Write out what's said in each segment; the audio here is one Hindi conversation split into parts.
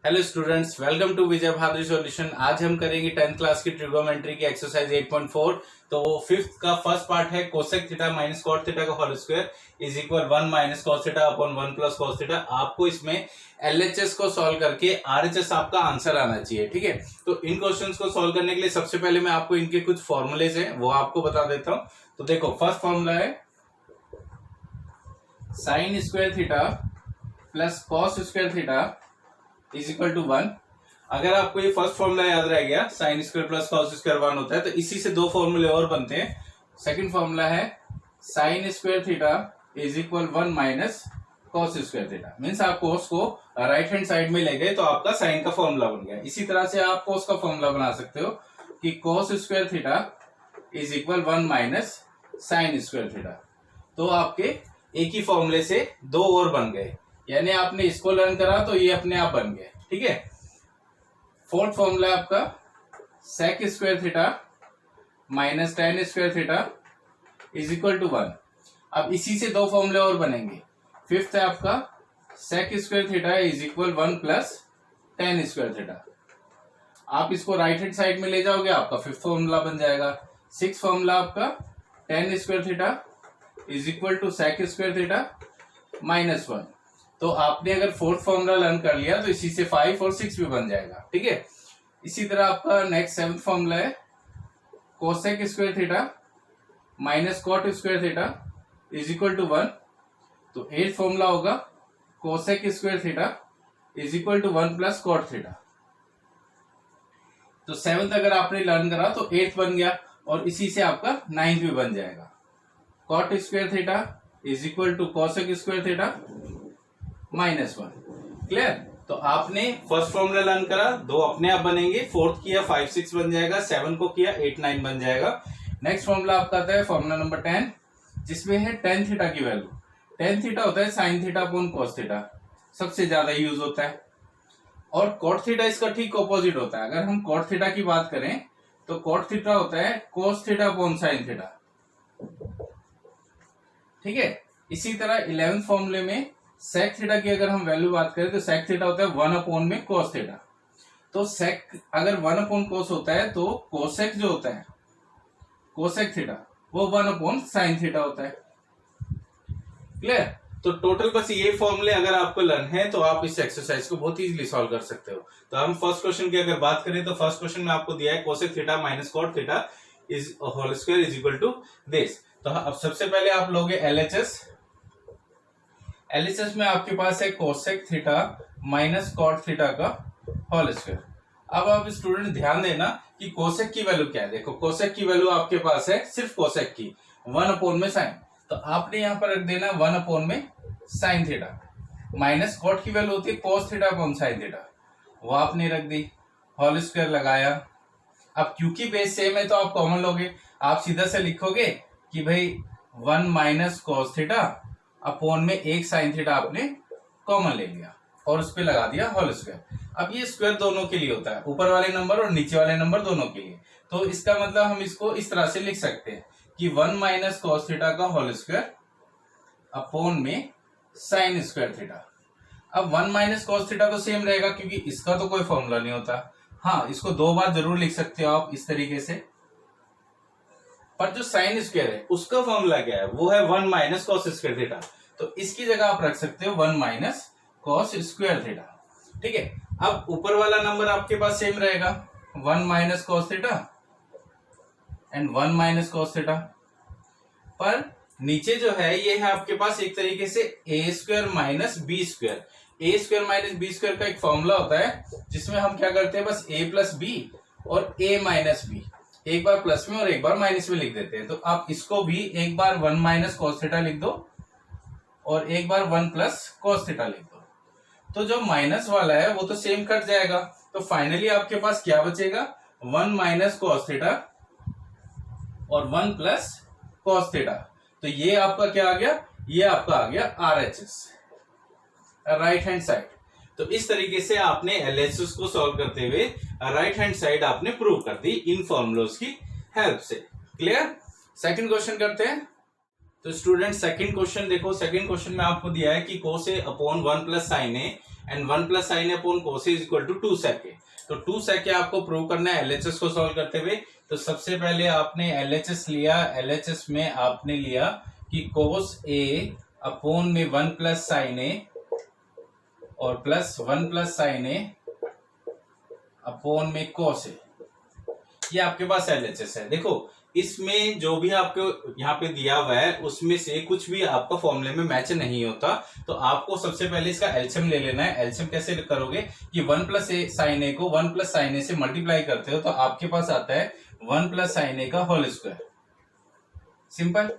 Hello students, welcome to Vijay Bhaduri solution. आज हम करेंगे 10th क्लास की ट्रिगोमेट्री की एक्सरसाइज 8.4। तो फिफ्थ का फर्स्ट पार्ट है cosec theta minus cot theta का whole square is equal 1 minus cos theta upon 1 plus cos theta. आपको इसमें एलएचएस को सॉल्व करके आरएचएस आपका आंसर आना चाहिए, ठीक है। तो इन क्वेश्चंस को सॉल्व करने के लिए सबसे पहले मैं आपको इनके कुछ फॉर्मूलेज हैं वो आपको बता देता हूं। तो देखो, फर्स्ट फॉर्मूला है sine square theta plus cos square theta is equal to 1। अगर आपको ये फर्स्ट फॉर्मूला याद रह गया, sine square plus cos square 1 होता है, तो इसी से दो फॉर्मूले और बनते हैं। सेकंड फॉर्मूला है sine square theta is equal 1 minus cos square theta. Means आप कॉस को राइट हैंड साइड में ले गए तो आपका साइन का फॉर्मूला बन गया। इसी तरह से आप कॉस का फॉर्मूला बना सकते हो कि cos square theta is equal 1 minus sign square theta. तो आपके एक ही फॉर्मूले से दो और बन गए, यानी आपने इसको लर्न करा तो ये अपने आप बन गए, ठीक है। फोर्थ फॉर्मूला है आपका sec square theta minus tan square theta is equal to 1। अब इसी से दो फॉर्मूले और बनेंगे। फिफ्थ है आपका sec square theta is equal 1 plus tan square theta. आप इसको राइट हैंड साइड में ले जाओगे, आपका फिफ्थ फॉर्मूला बन जाएगा। सिक्स फॉर्मूला आपका tan square theta is equal to sec square theta minus 1। तो आपने अगर फोर्थ फॉर्मूला लर्न कर लिया तो इसी से 5 और 6 भी बन जाएगा, ठीक है। इसी तरह आपका नेक्स्ट सेवंथ फॉर्मूला है cosec square theta minus cot square theta is equal to 1। तो एट्थ फॉर्मूला होगा cosec square theta is equal to 1 plus cot theta. तो सेवंथ अगर आपने लर्न करा तो एट्थ बन गया, और इसी से आपका नाइन्थ भी बन जाएगा। Cot square theta is equal to cosec square theta minus 1। Clear. तो आपने फर्स्ट फॉर्मूला लर्न करा, दो अपने आप बनेंगे। फोर्थ किया 5 6 बन जाएगा, 7 को किया 8 9 बन जाएगा। नेक्स्ट फॉर्मूला आपका आता है फॉर्मूला नंबर 10, जिसमें है टेन थीटा की वैल्यू। टेन थीटा होता है sine theta upon cos theta, सबसे ज्यादा यूज होता है। और कॉट थीटा इसका ठीक ऑपोजिट होता है। अगर हम कॉट थीटा की बात करें तो कॉट थीटा होता है cos theta upon sine theta, ठीक है। इसी तरह 11th फॉर्मूले में सेक थीटा की अगर हम वैल्यू बात करें तो सेक थीटा होता है 1 अपॉन में कोस थीटा। तो सेक अगर 1 अपॉन कोस होता है तो कोसेक जो होता है कोसेक थीटा वो 1 अपॉन साइन थीटा होता है। क्लियर। तो टोटल बस ये फॉर्मूले अगर आपको लर्न है तो आप इस एक्सरसाइज को बहुत इजीली सॉल्व कर सकते हो। तो हम फर्स्ट क्वेश्चन की अगर बात करें तो फर्स्ट क्वेश्चन में आपको दिया है cosec theta minus cot theta is whole square is equal to this. तो अब सबसे पहले आप लोगे एलएचएस। एलएचएस में आपके पास है cosec theta minus cot theta का होल स्क्वायर। अब आप स्टूडेंट ध्यान देना कि कोसेक की वैल्यू क्या है। देखो, कोसेक की वैल्यू आपके पास है सिर्फ कोसेक की 1 अपॉन में साइन, तो आपने यहां पर रख देना 1 अपॉन में साइन थीटा। माइनस कॉट की वैल्यू होती है cos theta upon sine theta, वो आपने रख दी, होल स्क्वायर लगाया। अब क्योंकि बेस सेम है तो आप कॉमन लोगे। आप सीधा से लिखोगे कि भाई 1 माइनस कॉस थीटा अपॉन में एक साइन थीटा आपने कॉमन ले लिया और उस पर लगा दिया होल स्क्वायर। अब ये स्क्वायर दोनों के लिए होता है, ऊपर वाले नंबर और नीचे वाले नंबर दोनों के लिए। तो इसका मतलब हम इसको इस तरह से लिख सकते हैं कि 1 माइनस कॉस थीटा का होल स्क्वायर अपॉन में साइन स्क्वायर थीटा। अब 1 माइनस कॉस थीटा तो सेम रहेगा क्योंकि इसका तो कोई फॉर्मूला नहीं होता। हाँ, इसको दो बार जरूर लिख सकते हो आप इस तरीके से, पर जो साइन स्क्वायर है उसका फॉर्मूला क्या है, वो है 1 माइनस कॉस स्क्वायर थीटा। तो इसकी जगह आप रख सकते हो 1 माइनस कॉस स्क्वायर थीटा, ठीक है। अब ऊपर वाला नंबर आपके पास सेम रहेगा 1 minus cos theta and 1 minus cos theta, पर नीचे जो है ये है आपके पास एक तरीके से ए स्क्वायर माइनस बी स्क्वायर। ए स्क्वायर माइनस बी स्क्वायर का एक फॉर्मूला होता है जिसमें हम क्या करते हैं, बस ए प्लस बी और ए माइनस बी एक बार प्लस में और एक बार माइनस में लिख देते हैं। तो आप इसको भी एक बार 1 माइनस कॉस थीटा लिख दो और एक बार 1 प्लस कॉस थीटा लिख दो। तो जो माइनस वाला है वो तो सेम कट जाएगा, तो फाइनली आपके पास क्या बचेगा, 1 माइनस कॉस थीटा और 1 प्लस कॉस थीटा। तो ये आपका क्या आ गया, ये आपका आ गया आरएचएस, राइट हैंड साइड। तो इस तरीके से आपने एलएचएस को सॉल्व करते हुए राइट हैंड साइड आपने प्रूव कर दी इन फॉर्मूलोज की हेल्प से। क्लियर। सेकंड क्वेश्चन करते हैं। तो स्टूडेंट सेकंड क्वेश्चन देखो, सेकंड क्वेश्चन में आपको दिया है कि cos a upon 1 plus sine A and 1 plus sine A upon cos a is equal to 2 sec a। तो 2 sec a आपको प्रूव करना है LHS को सॉल्व करते हुए। तो सबसे पहले आपने LHS लिया, LHS में आपने लिया कि cos a अपॉन में 1 प्लस साइन ए और plus 1 plus sine A upon में cos a, ये आपके पास LHS है। देखो इसमें जो भी आपको यहाँ पे दिया हुआ है उसमें से कुछ भी आपका फॉर्मूले में मैच नहीं होता, तो आपको सबसे पहले इसका एलसीएम ले लेना है। एलसीएम कैसे करोगे कि 1 प्लस साइन ए को 1 प्लस साइन ए से मल्टीप्लाई करते हो तो आपके पास आता है 1 प्लस साइन ए का होल स्क्वायर। सिंपल,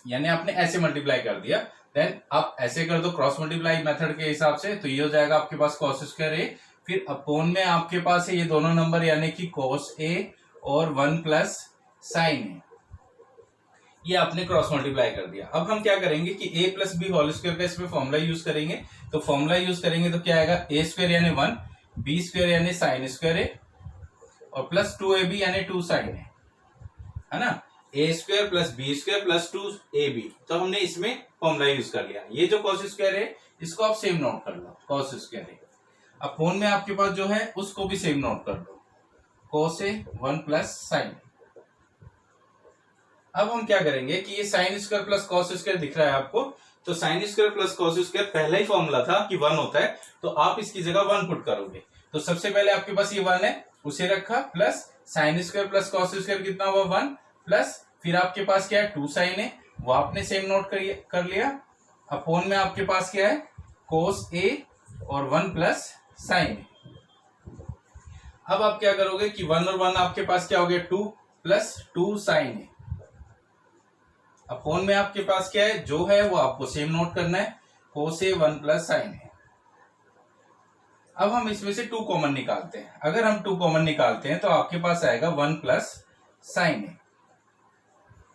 यानी आपने ऐसे मल्टीप्लाई कर दिया, देन आप ऐसे कर दो क्रॉस मल्टीप्लाई मेथड के हिसाब से, तो ये हो जाएगा आपके पास कॉस स्क्वायर ए, फिर अपोन में आपके पास है ये दोनों नंबर यानी कि कॉस ए और 1 प्लस साइन है, ये आपने क्रॉस मल्टीप्लाई कर दिया। अब हम क्या करेंगे कि a plus B whole square का इसमें फॉर्मूला यूज करेंगे। तो फॉर्मूला यूज करेंगे तो क्या आएगा, a स्क्वायर यानी 1, b स्क्वायर यानी साइन स्क्वायर है और प्लस 2ab यानी 2 साइन है ना, a square plus B square plus 2ab। तो हमने इसमें फॉर्मूला यूज कर लिया। ये जो कॉस स्क्वायर है इसको आप सेम नोट कर लो, कॉस स्क्वायर है। अब फोन में आपके पास जो है उसको भी सेम नोट कर दो, कॉस ए 1 प्लस साइन। अब हम क्या करेंगे कि ये sign square plus cos square दिख रहा है आपको, तो sign square plus cos square पहला ही फॉर्मूला था कि 1 होता है, तो आप इसकी जगह 1 पुट करोगे। तो सबसे पहले आपके पास ये 1 है, उसे रखा, plus sign square plus cos square कितना हुआ 1, प्लस फिर आपके पास क्या है 2 साइन है, वो आपने सेम नोट कर लिया। अपोन में आपके पास क्या है कोस ए और 1 प्लस साइन। अब आप क्या करोगे कि 1 और 1 आपके पास क्या हो गया 2 प्लस 2 साइन है। अपोन में आपके पास क्या है जो है वो आपको सेम नोट करना है, कोस ए 1 प्लस साइन है। अब हम इसमें से 2 कॉमन निकालते हैं। अगर हम 2 कॉमन निकालते हैं तो आपके पास आएगा 1 प्लस साइन है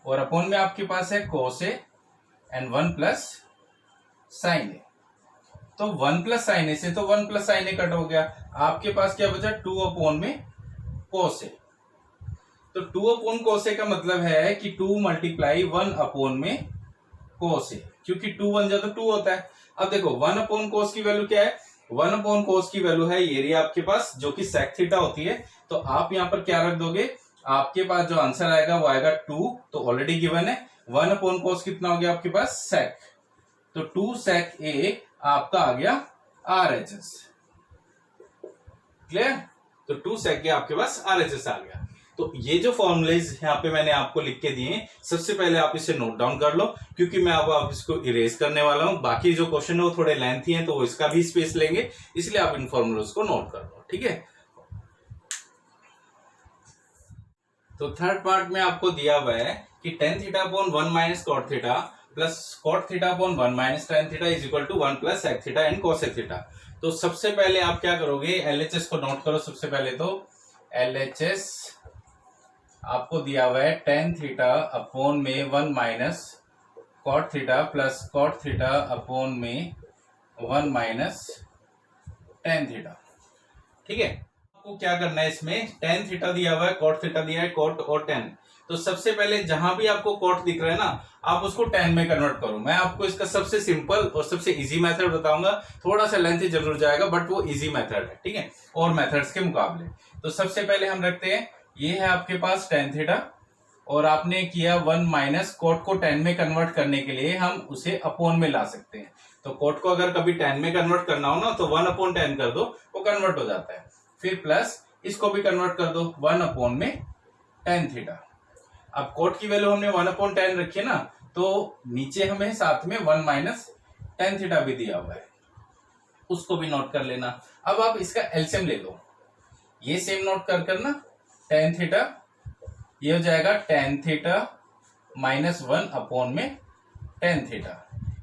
और अपोन में आपके पास है कोस ए एंड 1 प्लस साइन है। तो 1 प्लस साइन ए से तो 1 प्लस साइन ए कट हो गया, आपके पास क्या बचा 2 अपोन में कोस ए। तो 2 अपोन कोस ए का मतलब है कि 2 मल्टीप्लाई 1 अपोन में कोस ए, क्योंकि 2 बन जाए तो 2 होता है। अब देखो 1 अपोन कोस की वैल्यू क्या है, 1 अपोन कोस की वैल्यू है ये रही आपके पास जो कि सेक थीटा होती है। तो आप यहाँ पर क्या रख दोगे, आपके पास जो आंसर आएगा वो आएगा 2, तो ऑलरेडी गिवन है। 1 अपोन कोस कितना हो गया आपके पास सेक, तो 2 सेक ए आपका आ गया RHS। क्लियर, तो 2 सेक ए आपके पास RHS आ गया। तो ये जो फॉर्मूलेज यहाँ पे मैंने आपको लिख के दिए, सबसे पहले आप इसे नोट डाउन कर लो, क्योंकि मैं अब इसको इरेज करने वाला हूं। बाकी जो क्वेश्चन है वो थोड़े लेंथी हैं तो वो इसका भी स्पेस लेंगे, इसलिए आप इन फॉर्मूलेज को नोट कर लो, ठीक है। तो थर्ड पार्ट में आपको दिया हुआ है कि tan theta upon 1 minus cot theta plus cot theta upon 1 minus tan theta is equal to 1 plus sec theta and cosec theta. तो सबसे पहले आप क्या करोगे, LHS को नोट करो। सबसे पहले तो LHS आपको दिया हुआ है tan थीटा अपॉन में 1 minus cot theta plus cot theta upon में 1 माइनस tan थीटा, ठीक है। आपको क्या करना है, इसमें tan थीटा दिया हुआ है, कॉट थीटा दिया है, कॉट और tan। तो सबसे पहले जहां भी आपको कॉट दिख रहा है ना, आप उसको tan में कन्वर्ट करो। मैं आपको इसका सबसे सिंपल और सबसे इजी मेथड बताऊंगा, थोड़ा सा लेंथी जरूर जाएगा बट वो इजी मेथड है, ठीक है, और मेथड्स के मुकाबले। तो सबसे पहले हम रखते हैं, ये है आपके पास tan थीटा और आपने किया 1 माइनस कोट को tan में कन्वर्ट करने के लिए हम उसे अपोन में ला सकते हैं। तो कोट को अगर कभी tan में कन्वर्ट करना हो ना तो 1 अपॉन tan कर दो, वो कन्वर्ट हो जाता है। फिर प्लस इसको भी कन्वर्ट कर दो 1 अपॉन में tan थीटा। अब कोट की वैल्यू हमने 1 अपॉन tan रखी है ना, तो नीचे हमें साथ में 1 माइनस tan थीटा भी दिया हुआ है, उसको भी नोट कर लेना। अब आप इसका एलसीएम ले लो, ये सेम नोट कर करना, tan थीटा ये हो जाएगा tan थीटा माइनस 1 अपॉन में tan थीटा।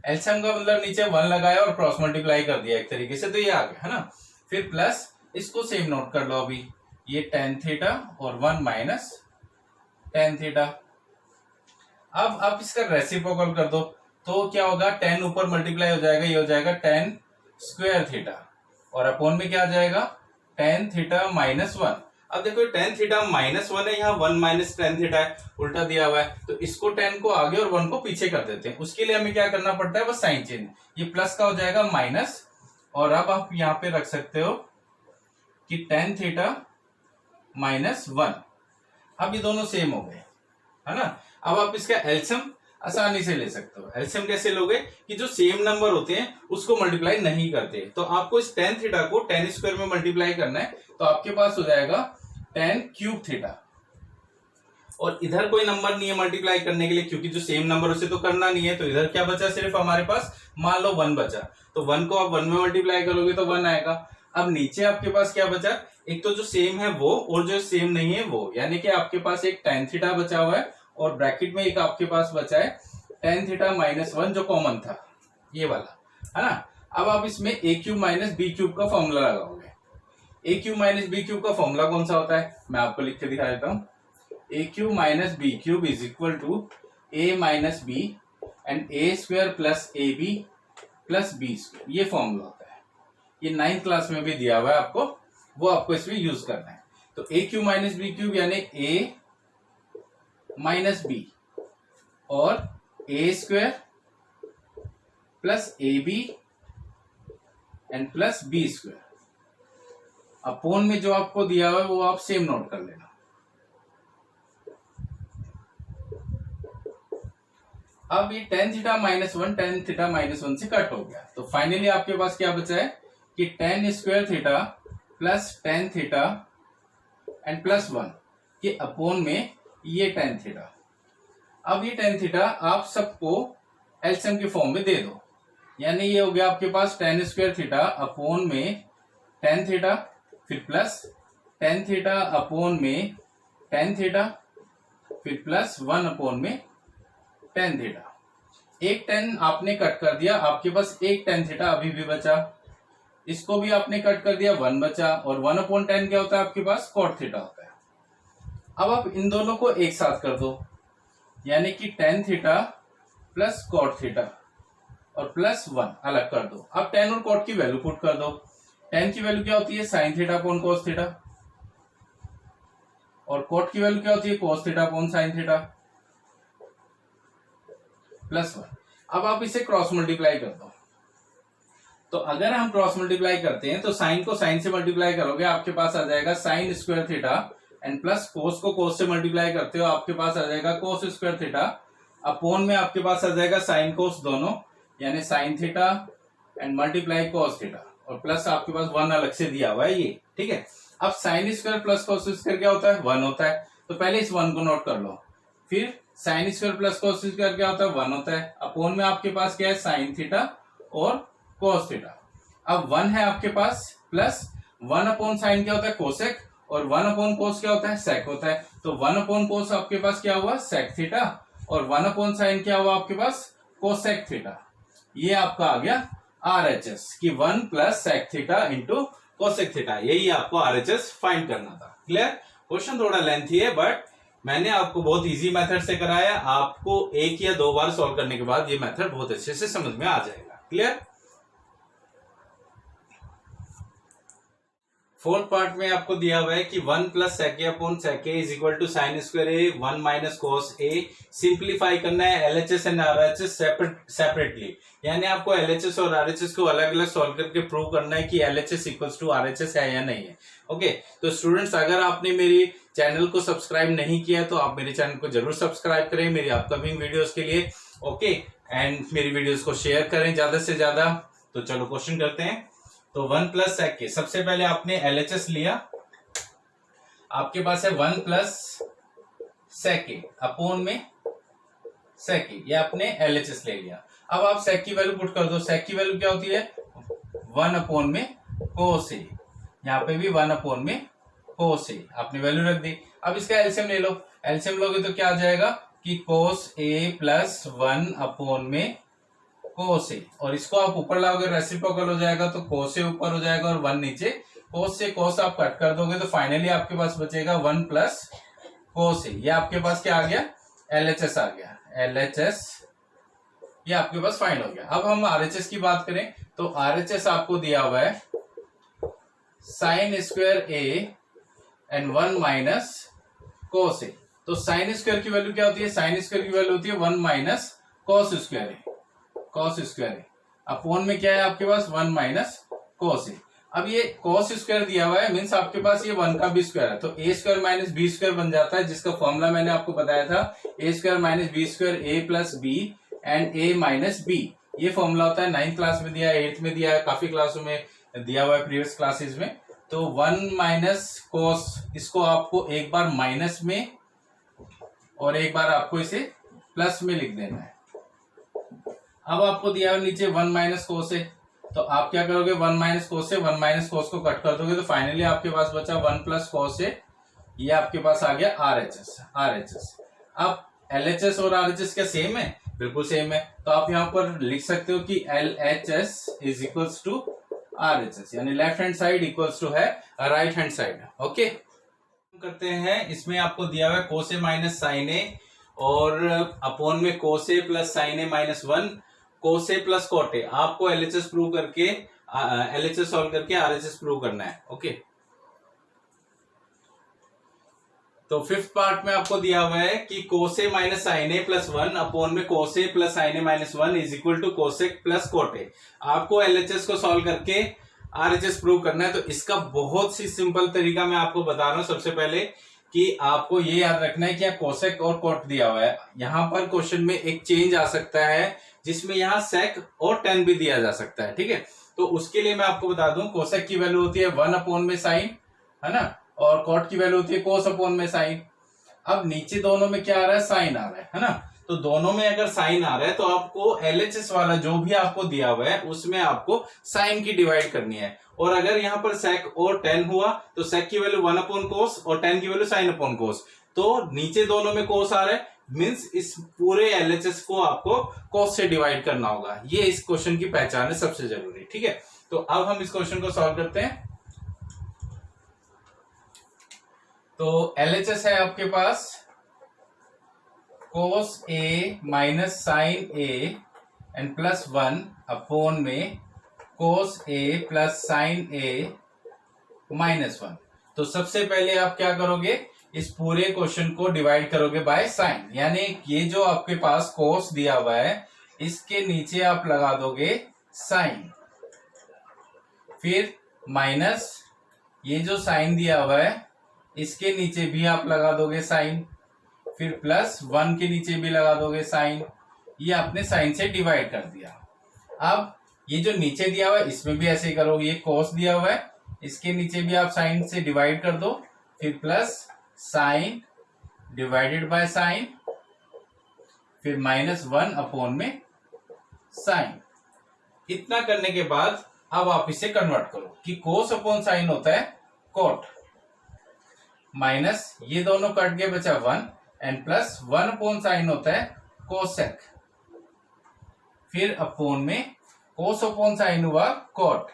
एलसीएम का मतलब नीचे 1 लगाया और क्रॉस मल्टीप्लाई कर दिया एक तरीके से, तो ये आ गया है ना। फिर प्लस इसको सेम नोट कर लो, अभी ये tan थीटा और 1 माइनस tan थीटा। अब आप इसका रेसिप्रोकल कर दो तो क्या होगा, tan ऊपर मल्टीप्लाई हो जाएगा, ये हो जाएगा tan स्क्वायर थीटा और अपॉन में क्या आ जाएगा tan थीटा माइनस 1। अब देखो टेन थीटा -1 है, यहाँ 1 माइनस टेन थीटा है, उल्टा दिया हुआ है, तो इसको 10 को आगे और 1 को पीछे कर देते हैं। उसके लिए हमें क्या करना पड़ता है, बस साइन चेंज। ये प्लस का हो जाएगा माइनस, और अब आप यहाँ पे रख सकते हो कि टेन थीटा -1। अब ये दोनों सेम हो गए, है ना। अब आप इसका एलसीएम आसानी से ले सकते हो। एलसीएम कैसे लोगे कि जो सेम नंबर होते हैं उसको मल्टीप्लाई नहीं करते, तो आपको इस टेन थीटा को टेन स्क्वायर में मल्टीप्लाई करना है, तो आपके पास हो जाएगा टेन क्यूब थीटा। और इधर कोई नंबर नहीं है मल्टीप्लाई करने के लिए, क्योंकि जो सेम नंबर उसे तो करना नहीं है, तो इधर क्या बचा, सिर्फ हमारे पास मान लो 1 बचा, तो 1 को आप 1 में मल्टीप्लाई करोगे तो 1 आएगा। अब नीचे आपके पास क्या बचा, एक तो जो सेम है वो और जो सेम नहीं है वो, यानी कि आपके पास एक टेन थीटा बचा हुआ है और ब्रैकेट में एक आपके पास बचा है टेन थीटा -1 जो कॉमन था, ये वाला, है ना। अब आप इसमें ए क्यूब माइनस बी क्यूब का फॉर्मूला लगाओगे। ए क्यूब माइनस बी क्यूब का फॉर्मूला कौन सा होता है, मैं आपको लिख के दिखा देता हूं। A cube minus b cube is equal to a minus b and a square plus a b plus B square, ये फॉर्मूला होता है। ये 9th क्लास में भी दिया हुआ है आपको, वो आपको इसमें यूज करना है। तो a cube minus b cube यानी ए माइनस बी और a square plus a b and plus B square upon में जो आपको दिया हुआ है वो आप सेम नोट कर लेना। अब ये टेन थीटा -1 टेन थीटा -1 से कट हो गया, तो फाइनली आपके पास क्या बचा है कि ten square theta plus tan theta and plus 1 के अपोन में ये टेन थीटा। अब ये टेन थीटा आप सबको एलसीएम के फॉर्म में दे दो, यानी ये हो गया आपके पास टेन स्क्वायर थीटा अपोन में टेन थीटा, फिर प्लस टेन थीटा अपोन में टेन थीटा, फिर प्लस 1 अपोन में टेन थीटा। एक 10 आपने कट कर दिया, आपके पास एक टेन थीटा अभी भी बचा, इसको भी आपने कट कर दिया, 1 बचा, और 1/10 क्या होता है आपके पास, कॉट थीटा होता है। अब आप इन दोनों को एक साथ कर दो, यानी कि tan theta plus cot theta और प्लस 1 अलग कर दो। अब टेन और कॉट की वैल्यू पुट कर दो। टेन की वैल्यू क्या होती है, sine theta upon cos theta, और कॉट की वैल्यू क्या होती है, cos theta upon sine theta plus 1। अब आप इसे क्रॉस मल्टीप्लाई कर दो, तो अगर हम क्रॉस मल्टीप्लाई करते हैं तो साइन को साइन से मल्टीप्लाई करोगे, आपके पास आ जाएगा sign square theta and plus cos को कोस से मल्टीप्लाई करते हो, आपके पास आ जाएगा कोस स्क्वायर थीटा अपोन में आपके पास आ जाएगा साइन कोस दोनों, यानी sine theta and multiply cos theta, और प्लस आपके पास 1 अलग से दिया हुआ है ये, ठीक है। अब sign square plus cos square क्या होता है, 1 होता है, तो पहले इस 1 को नोट कर लो। फिर sign square plus cos square क्या होता है, 1 होता है, अपोन में आपके पास क्या है, साइन थीटा और कोस थीटा। अब 1 है आपके पास, प्लस 1 अपॉन साइन क्या होता है, कोसेक, और 1 अपॉन कोस क्या होता है, सेक होता है, तो 1 अपॉन कोस आपके पास क्या हुआ, सेक थीटा, और 1 अपॉन साइन क्या हुआ आपके पास, कोसेक थीटा। ये आपका आ गया RHS कि 1 plus sec theta into cosec theta, यही आपको RHS फाइंड करना था। क्लियर। क्वेश्चन थोड़ा लेंथी है, बट मैंने आपको बहुत इजी मेथड से कराया, आपको एक या दो बार सॉल्व करने के बाद ये मेथड बहुत अच्छे से समझ में आ जाएगा। क्लियर। फोर्थ पार्ट में आपको दिया हुआ है कि 1 plus sec A upon sec A is equal to sine square A 1 minus cos A. Simplify करना है एलएचएस एंड आरएचएस सेपरेटली, यानी आपको एलएचएस और आरएचएस को अलग अलग सॉल्व करके प्रूव करना है कि एलएचएस इक्वल्स टू आरएचएस है या नहीं है। ओके, तो स्टूडेंट्स अगर आपने मेरी चैनल को सब्सक्राइब नहीं किया तो आप मेरे चैनल को जरूर सब्सक्राइब करें मेरी अपकमिंग वीडियोस के लिए। ओके, एंड मेरी वीडियोस को शेयर करें ज्यादा से ज्यादा। तो चलो क्वेश्चन करते हैं। तो 1 प्लस सेक ए, सबसे पहले आपने एलएचएस लिया, आपके पास है 1 प्लस सेक ए अपोन में सेक ए, ये आपने एलएचएस ले लिया। अब आप सेक की वैल्यू पुट कर दो। सेक की वैल्यू क्या होती है, 1 अपोन में कोस ए, यहाँ पे भी 1 अपोन में कोस ए आपने वैल्यू रख दी। अब इसका एलसीएम ले लो, एलसीएम लोगे तो क्या आ जाएगा कि कोस ए प्लस 1 अपोन में कोस ए, और इसको आप ऊपर लाओगे रेसिप्रोकल हो जाएगा, तो कोस ए ऊपर हो जाएगा और 1 नीचे। कोस से कोस आप कट कर दोगे तो फाइनली आपके पास बचेगा 1 प्लस कोस ए। ये आपके पास क्या आ गया, एलएचएस आ गया, एलएचएस ये आपके पास फाइंड हो गया। अब हम आरएचएस की बात करें तो आरएचएस आपको दिया हुआ है sine square A and 1 minus cos ए। तो साइन स्क्वायर की वैल्यू क्या होती है? साइन स्क्वायर की वैल्यू होती है 1 माइनस cos स्क्वायर ए, cos स्क्वायर ए। अपॉन में क्या है आपके पास? 1 माइनस cos ए। अब ये cos स्क्वायर दिया हुआ है, मीन्स आपके पास ये 1 का भी स्क्वायर है, तो a square minus B square बन जाता है, जिसका फॉर्मूला मैंने आपको बताया था, a square minus B square a plus b and a minus b. ये फॉर्मूला होता है, 9th क्लास में दिया है, 8th में दिया है, काफी क्लासों में दिया हुआ है प्रीवियस क्लासेस में। तो 1 माइनस cos, इसको आपको एक बार माइनस में और एक बार आपको इसे प्लस में लिख देना है। अब आपको दिया है नीचे 1 माइनस cos है, तो आप क्या करोगे? 1 माइनस cos से 1 माइनस cos को कट कर दोगे, तो फाइनली आपके पास बचा 1 प्लस cos है। ये आपके पास आ गया RHS। अब LHS और RHS क्या सेम है? बिल्कुल सेम है। तो आप यहाँ पर लिख सकते हो कि LHS is equals to RHS, यानी left hand side equals to है राइट हैंड साइड। ओके, करते हैं। इसमें आपको दिया हुआ है cos a minus sine A और अपॉन में cos a plus sine A minus 1, cos a plus cot a। आपको LHS प्रूव करके LHS सॉल्व करके RHS प्रूव करना है। ओके, तो 5th पार्ट में आपको दिया हुआ है कि cos a minus sine A plus 1 upon में cos a plus sine A minus 1 is equal to cos a plus cot a। आपको LHS को सॉल्व करके RHS प्रूव करना है। तो इसका बहुत सी सिंपल तरीका मैं आपको बता रहा हूं। सबसे पहले कि आपको ये याद रखना है कि यहाँ कोसेक और कॉट दिया हुआ है, यहाँ पर क्वेश्चन में एक चेंज आ सकता है जिसमें यहाँ सेक और टेन भी दिया जा सकता है। ठीक है, तो उसके लिए मैं आपको बता दूं, कोसेक की वैल्यू होती है 1 अपॉन में साइन, है ना, और कॉट की वैल्यू होती है कोस अपॉन में साइन। अब नीचे दोनों में क्या आ रहा है? साइन आ रहा है ना, तो दोनों में अगर साइन आ रहा है तो आपको LHS वाला जो भी आपको दिया हुआ है उसमें आपको साइन की डिवाइड करनी है। और अगर यहाँ पर सेक और टेन हुआ तो सेक की वैल्यू 1 अपॉन कोस और टेन की वैल्यू साइन अपॉन कोस। तो नीचे दोनों में कोस आ रहा है, मीन्स इस पूरे LHS को आपको कोस से डिवाइड करना होगा। ये इस क्वेश्चन की पहचान है सबसे जरूरी। ठीक है, तो अब हम इस क्वेश्चन को सॉल्व करते हैं। तो LHS है आपके पास cos a minus sine a and plus 1 upon में cos a plus sine a minus 1। तो सबसे पहले आप क्या करोगे? इस पूरे क्वेश्चन को डिवाइड करोगे बाय साइन, यानी ये जो आपके पास cos दिया हुआ है इसके नीचे आप लगा दोगे साइन, फिर माइनस ये जो साइन दिया हुआ है इसके नीचे भी आप लगा दोगे साइन, फिर प्लस 1 के नीचे भी लगा दोगे साइन। ये आपने साइन से डिवाइड कर दिया। अब ये जो नीचे दिया हुआ है इसमें भी ऐसे ही करोगे, ये cos दिया हुआ है इसके नीचे भी आप साइन से डिवाइड कर दो, फिर plus sign divided by sine, फिर माइनस 1 अपॉन में साइन। इतना करने के बाद अब आप इसे कन्वर्ट करो कि cos अपॉन साइन होता है cot, माइनस ये दोनों कट गए बचा 1 एंड प्लस 1 अपॉन साइन होता है कोसेक, फिर अपॉन में cos अपॉन साइन हुआ cot,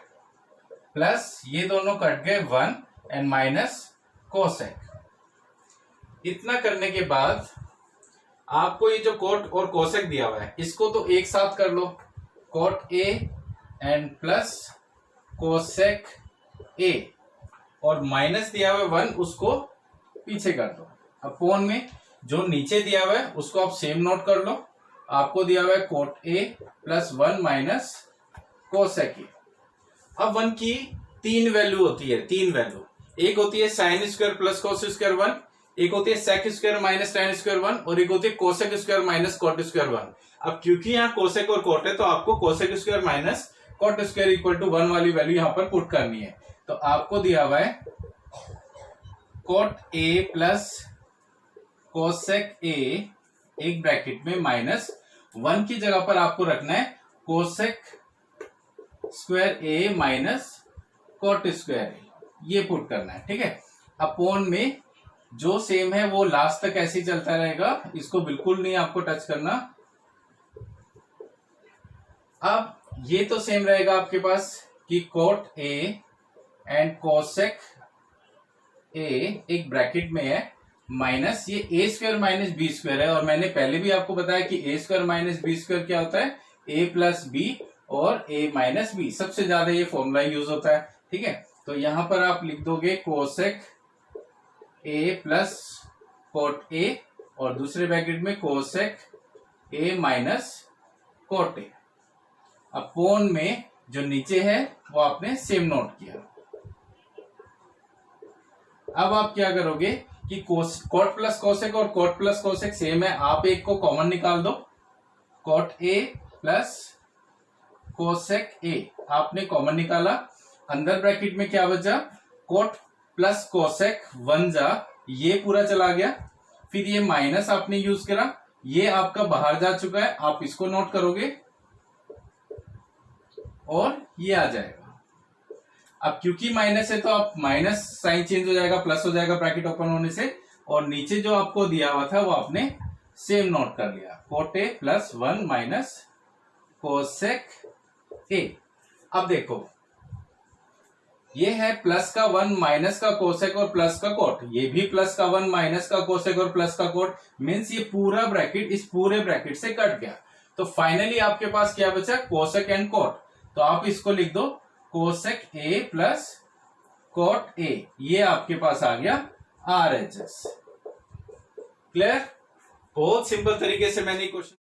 प्लस ये दोनों कट गए 1 एंड माइनस कोसेक। इतना करने के बाद आपको ये जो cot और कोसेक दिया हुआ है इसको तो एक साथ कर लो, cot a and plus cosec a, और माइनस दिया हुआ है 1 उसको पीछे कर दो। अपॉन में जो नीचे दिया हुआ है उसको आप सेम नोट कर लो, आपको दिया हुआ है cot a plus 1 minus cosec a। अब 1 की 3 वैल्यू होती है, 3 वैल्यू, एक होती है sine square plus cos square 1, एक होती है sec square minus tan square 1, और एक होती है cosec square minus cot square 1। अब क्योंकि यहाँ कोसेक और कॉट है तो आपको cosec square minus cot square equal to 1 वाली वैल्यू यहाँ पर पुट करनी है। तो आपको दिया हुआ है cot a plus cosec a एक ब्रैकेट में माइनस 1 की जगह पर आपको रखना है cosec square a minus cot square a, ये पुट करना है। ठीक है, अपॉन में जो सेम है वो लास्ट तक ऐसे ही चलता रहेगा, इसको बिल्कुल नहीं आपको टच करना। अब ये तो सेम रहेगा आपके पास कि cot a and cosec a एक ब्रैकेट में है माइनस ये a square minus B square है, और मैंने पहले भी आपको बताया कि a square minus B square क्या होता है? a प्लस बी और a माइनस बी, सबसे ज्यादा ये फॉर्मूला यूज होता है। ठीक है, तो यहां पर आप लिख दोगे cosec A plus cot A और दूसरे ब्रैकेट में cosec A minus cot A. Upon में जो नीचे है वो आपने सेम नोट किया। अब आप क्या करोगे कि कॉट प्लस कोसेक और कॉट प्लस कोसेक सेम है, आप एक को कॉमन निकाल दो। Cot A plus cosec A आपने कॉमन निकाला, अंदर ब्रैकेट में क्या बचा, कॉट प्लस कोसेक 1 जा, ये पूरा चला गया। फिर ये माइनस आपने यूज करा, ये आपका बाहर जा चुका है, आप इसको नोट करोगे और ये आ जाएगा। अब क्योंकि माइनस है तो आप माइनस साइन चेंज हो जाएगा, प्लस हो जाएगा ब्रैकेट ओपन होने से, और नीचे जो आपको दिया हुआ था वो आपने सेम नोट कर लिया, cot A plus 1 minus cosec ए। अब देखो ये है प्लस का 1 माइनस का कोसेक और प्लस का कोट, ये भी प्लस का 1 माइनस का कोसेक और प्लस का कोट, मीन्स ये पूरा ब्रैकेट इस पूरे ब्रैकेट से कट गया। तो फाइनली आपके पास क्या बचा, कोसेक एंड कोट। तो आप इसको लिख दो cosec A plus cot A, ये आपके पास आ गया RHS। क्लियर? बहुत सिंपल तरीके से मैंने क्वेश्चन